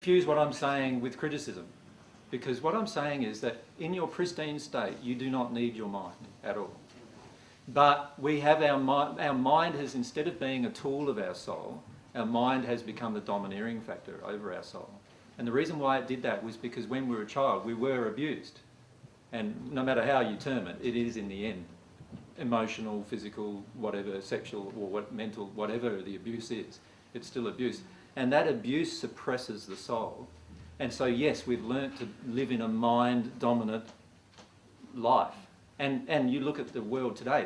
confuse what I'm saying with criticism, because what I'm saying is that in your pristine state you do not need your mind at all. But we have our mind has, instead of being a tool of our soul, our mind has become the domineering factor over our soul. And the reason why it did that was because when we were a child we were abused. And no matter how you term it, it is in the end emotional, physical, whatever, sexual or what, mental, whatever the abuse is, it's still abuse. And that abuse suppresses the soul. And so yes, we've learnt to live in a mind-dominant life. And you look at the world today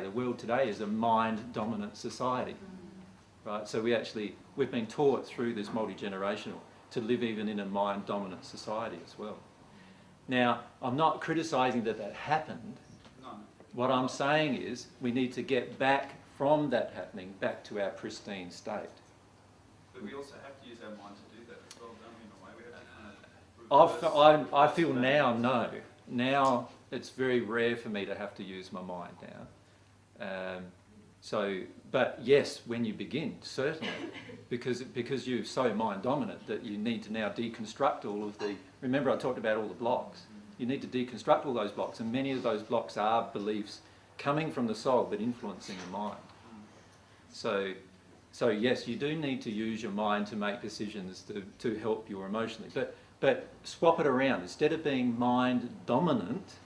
is a mind-dominant society, right? So we've been taught through this multi-generational to live even in a mind-dominant society as well. Now, I'm not criticising that that happened. No. What I'm saying is we need to get back from that happening back to our pristine state. But we also have to use our mind to do that as well, don't we, in a way? We have to kind of I feel now, no. Now it's very rare for me to have to use my mind now. But yes, when you begin, certainly, because you're so mind dominant that you need to now deconstruct all of the, remember I talked about all the blocks. You need to deconstruct all those blocks, and many of those blocks are beliefs coming from the soul but influencing the mind. So yes, you do need to use your mind to make decisions to help you emotionally. But swap it around. Instead of being mind dominant,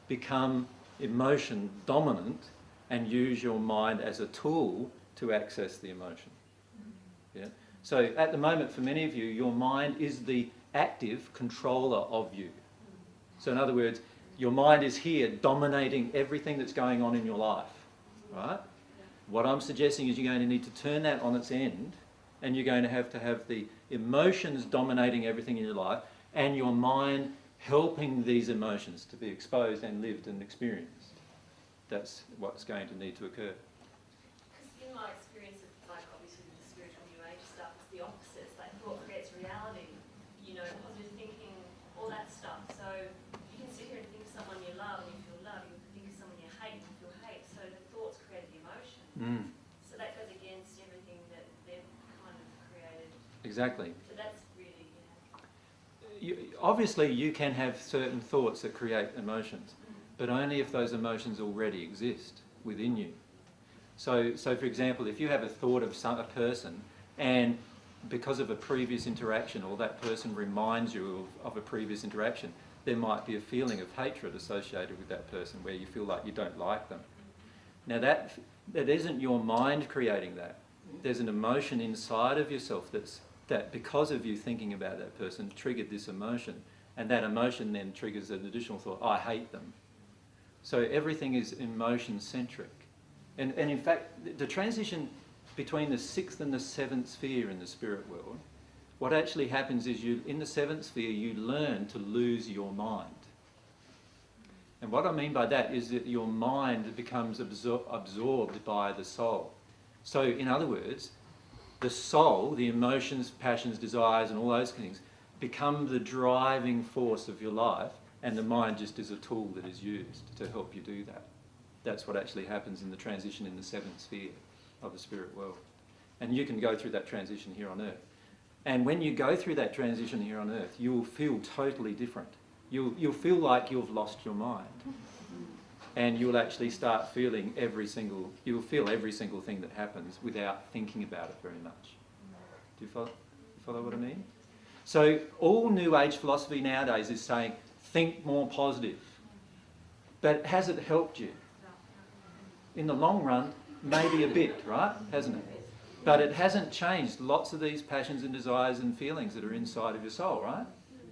become emotion dominant and use your mind as a tool to access the emotion. Yeah? So at the moment, for many of you, your mind is the active controller of you. So in other words, your mind is here dominating everything that's going on in your life, right? What I'm suggesting is you're going to need to turn that on its end, and you're going to have the emotions dominating everything in your life, and your mind helping these emotions to be exposed and lived and experienced. That's what's going to need to occur. Because in my experience of, like, obviously with the spiritual New Age stuff, it's the opposite. It's like thought creates reality, you know, positive thinking, all that stuff. So you can sit here and think of someone you love and you feel love. You can think of someone you hate and you feel hate. So the thoughts create the emotion. Mm. So that goes against everything that they've kind of created. Exactly. So that's really, Obviously you can have certain thoughts that create emotions, but only if those emotions already exist within you. So for example, if you have a thought of a person, and because of a previous interaction, or that person reminds you of a previous interaction, there might be a feeling of hatred associated with that person where you feel like you don't like them. Now that isn't your mind creating that. There's an emotion inside of yourself that because of you thinking about that person triggered this emotion, and that emotion then triggers an additional thought, I hate them. So everything is emotion-centric. And in fact, the transition between the 6th and the 7th sphere in the spirit world, what actually happens is in the 7th sphere you learn to lose your mind. And what I mean by that is that your mind becomes absorbed by the soul. So in other words, the soul, the emotions, passions, desires and all those things become the driving force of your life, and the mind just is a tool that is used to help you do that. That's what actually happens in the transition in the 7th sphere of the spirit world. And you can go through that transition here on earth. And when you go through that transition here on earth, you will feel totally different. You'll feel like you've lost your mind. And you'll actually start feeling you'll feel every single thing that happens without thinking about it very much. Do you follow what I mean? So all New Age philosophy nowadays is saying, think more positive. But has it helped you? In the long run, maybe a bit, right? Hasn't it? But it hasn't changed lots of these passions and desires and feelings that are inside of your soul, right?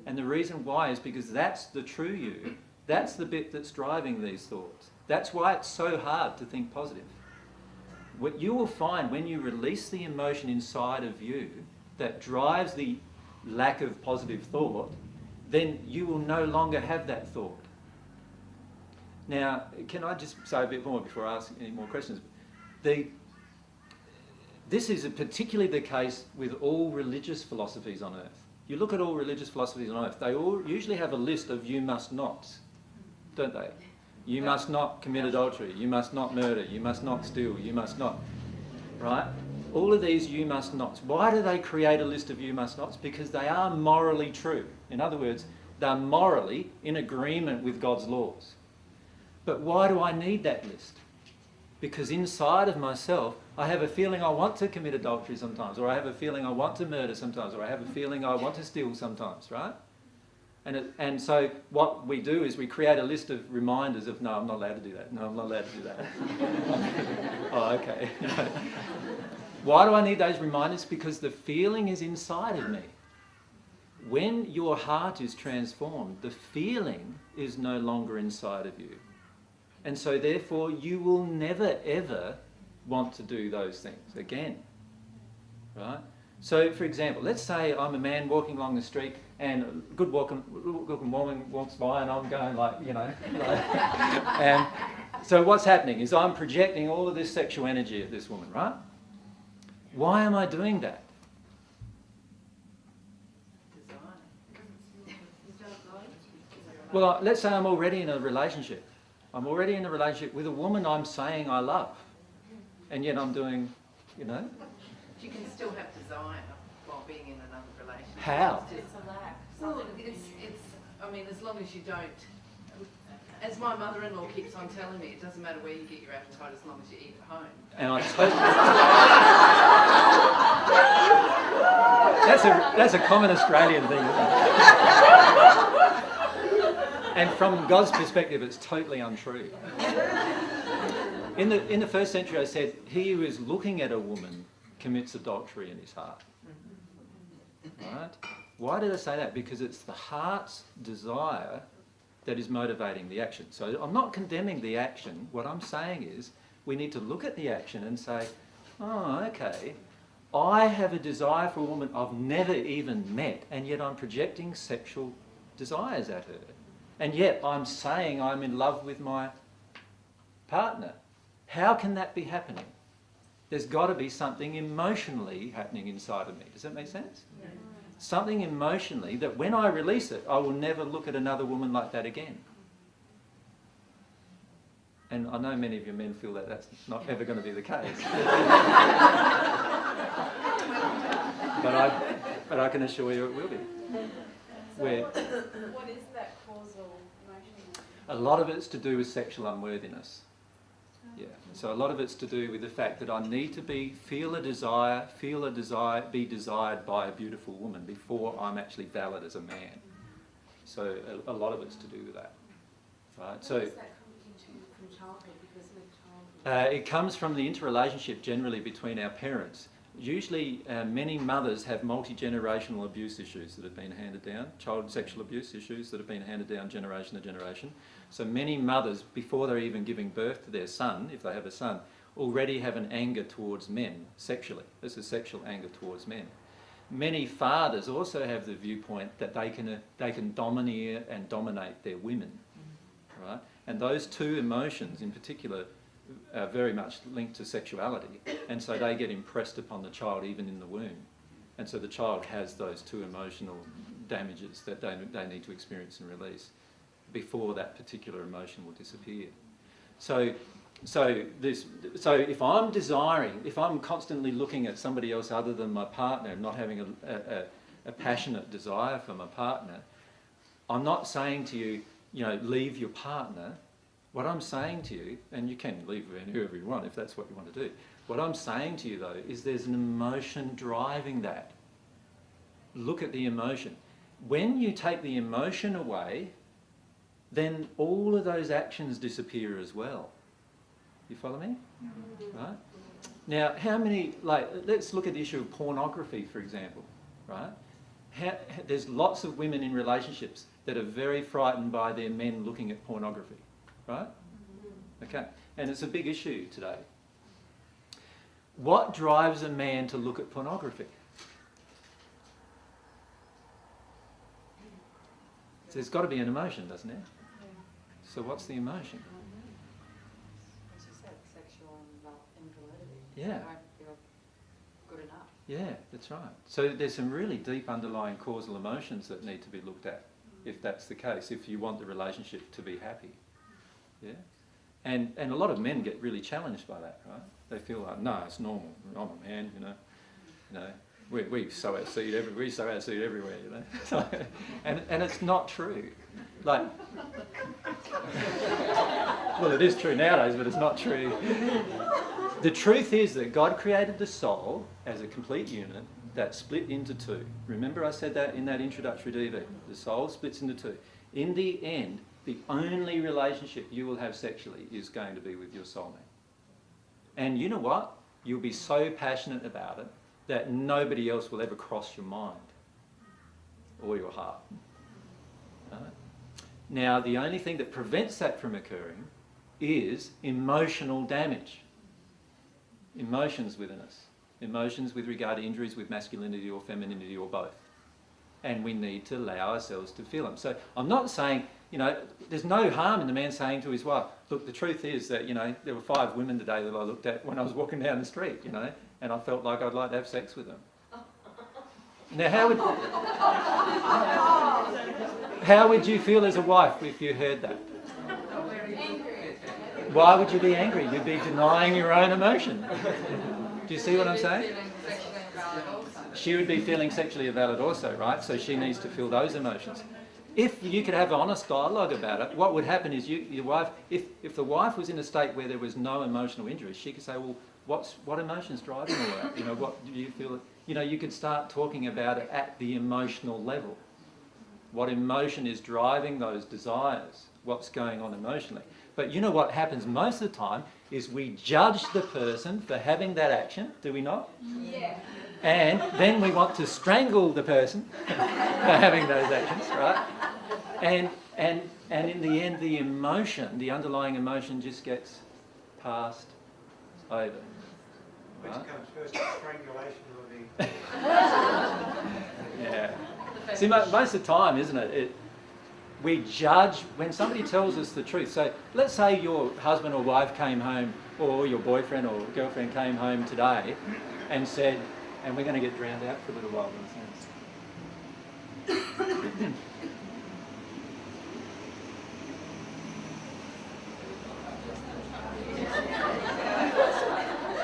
And the reason why is because that's the true you. That's the bit that's driving these thoughts. That's why it's so hard to think positive. What you will find when you release the emotion inside of you that drives the lack of positive thought, then you will no longer have that thought. Now, can I just say a bit more before I ask any more questions? This is particularly the case with all religious philosophies on earth. You look at all religious philosophies on earth, they all usually have a list of you must nots, don't they? You must not commit adultery, you must not murder, you must not steal, you must not, right? all of these you must nots. Why do they create a list of you must nots? Because they are morally true. In other words, they're morally in agreement with God's laws. But why do I need that list? Because inside of myself, I have a feeling I want to commit adultery sometimes, or I have a feeling I want to murder sometimes, or I have a feeling I want to steal sometimes, right? And so what we do is we create a list of reminders of, no, I'm not allowed to do that. No, I'm not allowed to do that. Oh, okay. Why do I need those reminders? Because the feeling is inside of me. When your heart is transformed, the feeling is no longer inside of you. And so therefore you will never ever want to do those things again. Right? So for example, let's say I'm a man walking along the street and a good looking woman walks by and I'm going like, you know. And so what's happening is I'm projecting all of this sexual energy at this woman, right? Why am I doing that? Well, let's say I'm already in a relationship. I'm already in a relationship with a woman I'm saying I love. And yet I'm doing, you know. You can still have desire while being in another relationship. How? It's a lack. Well, I mean, as long as you don't, as my mother-in-law keeps on telling me, it doesn't matter where you get your appetite as long as you eat at home. And I totally... that's a common Australian thing, isn't it? And from God's perspective, it's totally untrue. In the first century, I said, he who is looking at a woman commits adultery in his heart. Right? Why did I say that? Because it's the heart's desire that is motivating the action. So I'm not condemning the action. What I'm saying is we need to look at the action and say, oh, okay, I have a desire for a woman I've never even met, and yet I'm projecting sexual desires at her. And yet I'm saying I'm in love with my partner. How can that be happening? There's got to be something emotionally happening inside of me. Does that make sense? Yeah. Something emotionally that when I release it, I will never look at another woman like that again. And I know many of you men feel that that's not ever going to be the case. but I can assure you it will be. So what is that causal emotion? A lot of it's to do with sexual unworthiness. Yeah. So a lot of it's to do with the fact that I need to feel a desire, be desired by a beautiful woman before I'm actually valid as a man. So a lot of it's to do with that. Right. So where does that come from childhood? Because with childhood, it comes from the interrelationship generally between our parents. Usually many mothers have multi-generational abuse issues that have been handed down, child sexual abuse issues that have been handed down generation to generation. So many mothers, before they're even giving birth to their son, if they have a son, already have an anger towards men sexually. This is sexual anger towards men. Many fathers also have the viewpoint that they can domineer and dominate their women, right? And those two emotions in particular are very much linked to sexuality, and so they get impressed upon the child even in the womb. And so the child has those two emotional damages that they need to experience and release before that particular emotion will disappear. So if I'm desiring, if I'm constantly looking at somebody else other than my partner and not having a passionate desire for my partner, I'm not saying to you, you know, leave your partner. What I'm saying to you, and you can leave whoever you want if that's what you want to do. What I'm saying to you though is there's an emotion driving that. Look at the emotion. When you take the emotion away, then all of those actions disappear as well. You follow me? Right? Now, how many, let's look at the issue of pornography, for example, right? There's lots of women in relationships that are very frightened by their men looking at pornography, right? Okay, and it's a big issue today. What drives a man to look at pornography? There's got to be an emotion, doesn't there? So what's the emotion? As you said, sexual invalidity. Yeah. I don't feel good enough. Yeah, that's right. So there's some really deep underlying causal emotions that need to be looked at, if that's the case, if you want the relationship to be happy. Yeah? And a lot of men get really challenged by that, right? They feel like, no, it's normal. I'm a man, you know. We sow our seed everywhere, you know. So, and it's not true. Like, well, it is true nowadays, but it's not true. The truth is that God created the soul as a complete unit that split into two. Remember I said that in that introductory DV. The soul splits into two. In the end, the only relationship you will have sexually is going to be with your soulmate. And you know what? You'll be so passionate about it that nobody else will ever cross your mind or your heart. Right? Now, the only thing that prevents that from occurring is emotional damage. Emotions within us. Emotions with regard to injuries with masculinity or femininity or both. And we need to allow ourselves to feel them. So I'm not saying, you know, there's no harm in the man saying to his wife, look, the truth is that, you know, there were 5 women today that I looked at when I was walking down the street, you know, and I felt like I'd like to have sex with them. Now, how would you feel as a wife if you heard that? Why would you be angry? You'd be denying your own emotion. Do you see what I'm saying? She would be feeling sexually invalid also, right? So she needs to feel those emotions. If you could have honest dialogue about it, what would happen is your wife, if the wife was in a state where there was no emotional injury, she could say, well, what emotion's driving all that? You know, what do you feel? You know, you could start talking about it at the emotional level. What emotion is driving those desires? What's going on emotionally? But you know what happens most of the time is we judge the person for having that action, do we not? Yeah. And then we want to strangle the person for having those actions, right? And in the end, the emotion, the underlying emotion just gets passed over. Which Right? comes first, the strangulation or the... Yeah. See, most of the time, isn't it? We judge when somebody tells us the truth. So let's say your husband or wife came home, or your boyfriend or girlfriend came home today and said, and we're going to get drowned out for a little while.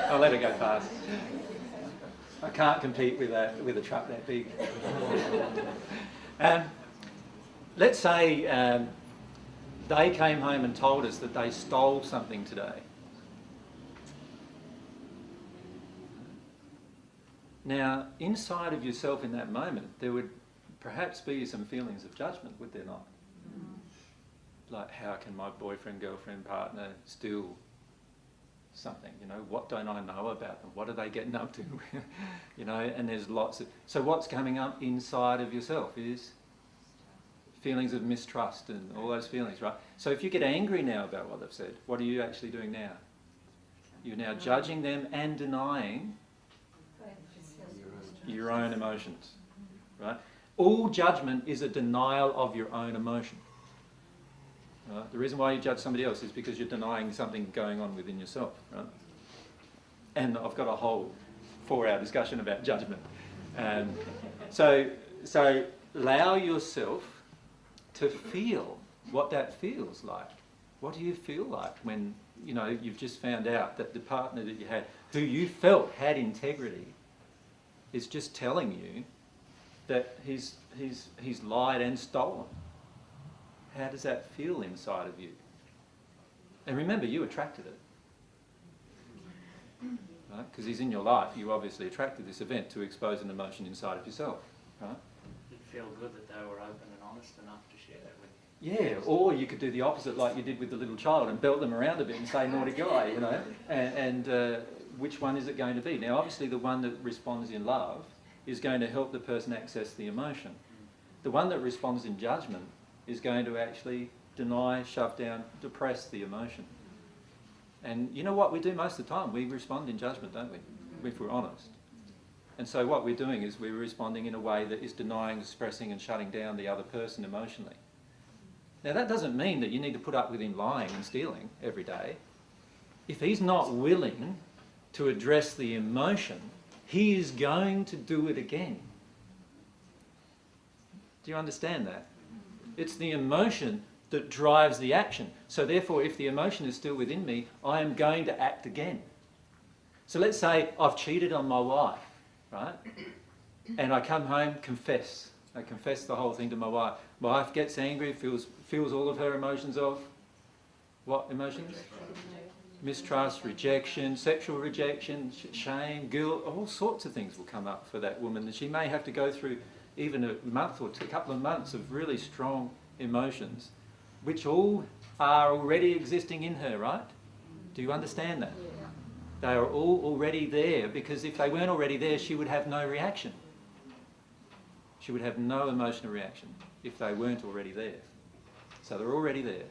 I'll let it go fast. I can't compete with a truck that big. Let's say they came home and told us that they stole something today. Now, inside of yourself in that moment, there would perhaps be some feelings of judgment, would there not? Like, how can my boyfriend, girlfriend, partner steal something? You know, what don't I know about them? What are they getting up to? You know, and there's lots of... So what's coming up inside of yourself is feelings of mistrust and all those feelings, right? So if you get angry now about what they've said, what are you actually doing now? You're now judging them and denying your own emotions, right? All judgment is a denial of your own emotion. Right? The reason why you judge somebody else is because you're denying something going on within yourself, right? And I've got a whole 4-hour discussion about judgment. So allow yourself to feel what that feels like. What do you feel like when, you know, you've just found out that the partner that you had, who you felt had integrity, is just telling you that he's lied and stolen? How does that feel inside of you? And remember, you attracted it. Right? Because he's in your life, you obviously attracted this event to expose an emotion inside of yourself. Right? It'd feel good that they were open and honest enough to share that with you. Yeah, or you could do the opposite like you did with the little child and belt them around a bit and say, naughty guy, you know. And which one is it going to be? Now, obviously, the one that responds in love is going to help the person access the emotion. The one that responds in judgment is going to actually deny, shove down, depress the emotion. And you know what we do most of the time? We respond in judgment, don't we? If we're honest. And so what we're doing is we're responding in a way that is denying, suppressing and shutting down the other person emotionally. Now that doesn't mean that you need to put up with him lying and stealing every day. If he's not willing to address the emotion, he is going to do it again. Do you understand that? It's the emotion that drives the action. So therefore, if the emotion is still within me, I am going to act again. So let's say I've cheated on my wife, right? And I come home, confess. I confess the whole thing to my wife. My wife gets angry, feels all of her emotions of what emotions? Mistrust, rejection, sexual rejection, shame, guilt, all sorts of things will come up for that woman. And she may have to go through even a month or a couple of months of really strong emotions, which all are already existing in her, right? Do you understand that? They are all already there, because if they weren't already there, she would have no reaction. She would have no emotional reaction if they weren't already there. So they're already there.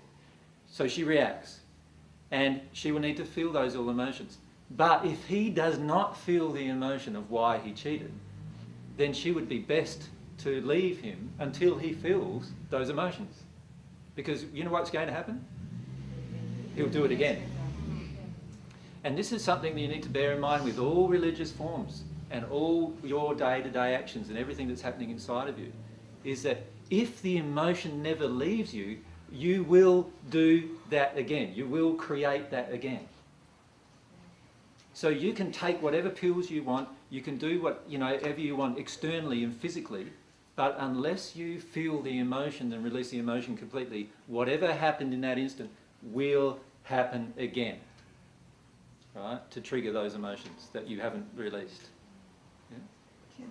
So she reacts, and she will need to feel those all emotions. But if he does not feel the emotion of why he cheated, then she would be best to leave him until he feels those emotions. Because you know what's going to happen? He'll do it again. And this is something that you need to bear in mind with all religious forms and all your day-to-day actions and everything that's happening inside of you, is that if the emotion never leaves you, you will do that again. You will create that again. So you can take whatever pills you want, you can do whatever you want externally and physically, but unless you feel the emotion and release the emotion completely, whatever happened in that instant will happen again, right? To trigger those emotions that you haven't released. Yeah?